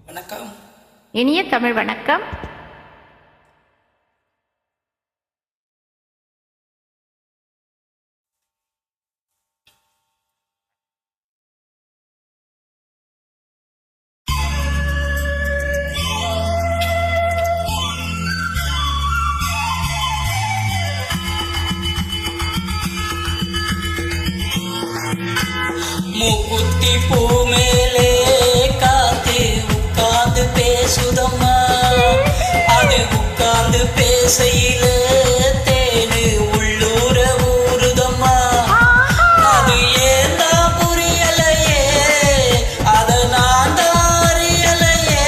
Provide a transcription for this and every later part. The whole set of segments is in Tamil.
வணக்கம். இனிய தமிழ் வணக்கம். மூக்குத்தி பூ மேலே காத்து உட்கார்ந்து பேசுதம்மா. அது உட்கார்ந்து பேசையில தேனு உள்ளூர ஊறுதம்மா. அது ஏந்தா புரியலையே, அத நான் தான் அறியலையே.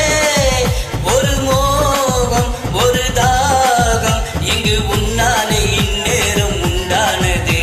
ஒரு மோகம் ஒரு தாகம் இங்கு உன்னாலே இந்நேரம் உண்டானது.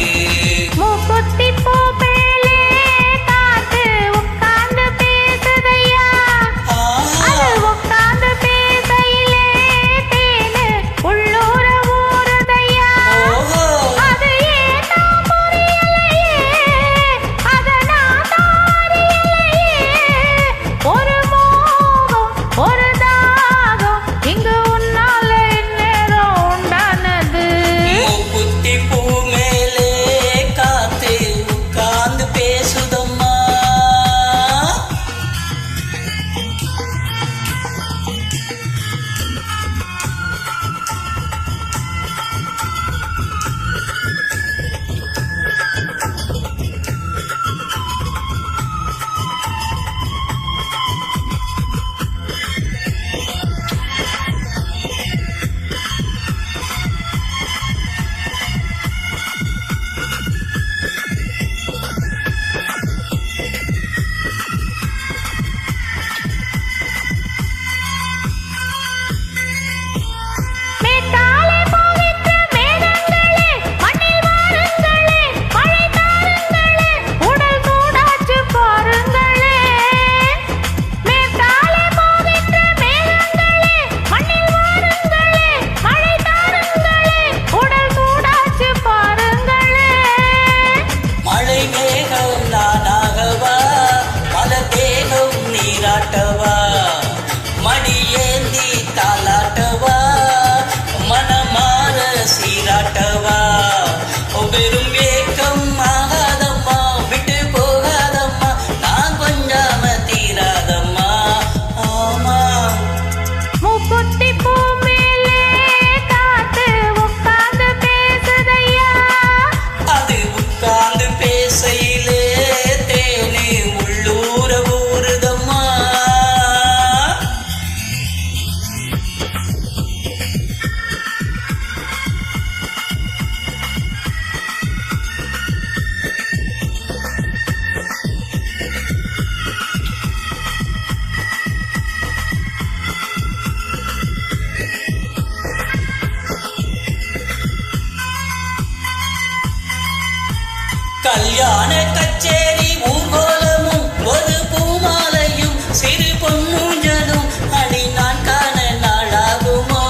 மடியேந்தி தாலாட்டவா, மனமாற சீராட்டவா. வெறும் ஏக்கம் ஆகாதம்மா, விட்டு போகாதம்மா, நான் கொஞ்சாம தீராதம்மா. ஆமா மூக்குத்தி பூ மேலே காத்து உட்கார்ந்து பேசுதையா. அது உட்கார்ந்து பேசையிலே தேனே உள்ளூர ஊறுதம்மா. கல்யாண கச்சேரி ஊர்வலமும் ஒரு பூமாலையும் சிறு பொன்னூஞ்சலும் அடி நான் காண நாளாகுமோ.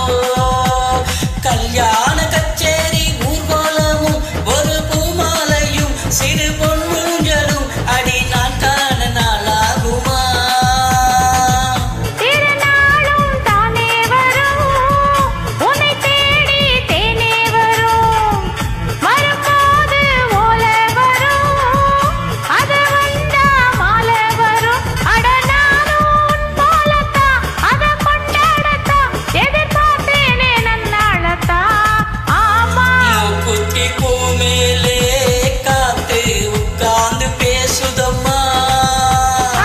கல்யாண கச்சேரி ஊர்வலமும் ஒரு பூமாலையும் சிறு பொன்னூஞ்சலும் அடி நான் காண நாளாகுமா. பூ மேலே காத்து உட்கார்ந்து பேசுதம்மா.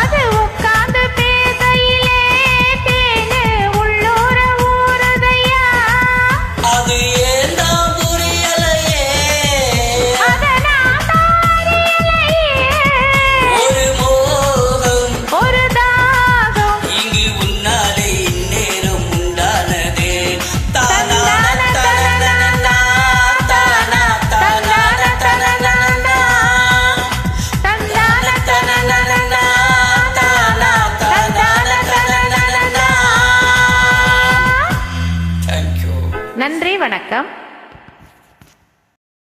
அது உட்கார்ந்து பேசையிலே தேனு உள்ளூர ஊறுதையா. அது ஏந்தா புரியலையே, அத நான் தான் அறியலையே. ஒரு மோகம் ஒரு தாகம் இங்கு உன்னாலே இந்நேரம் உண்டானது. நன்றி, வணக்கம்.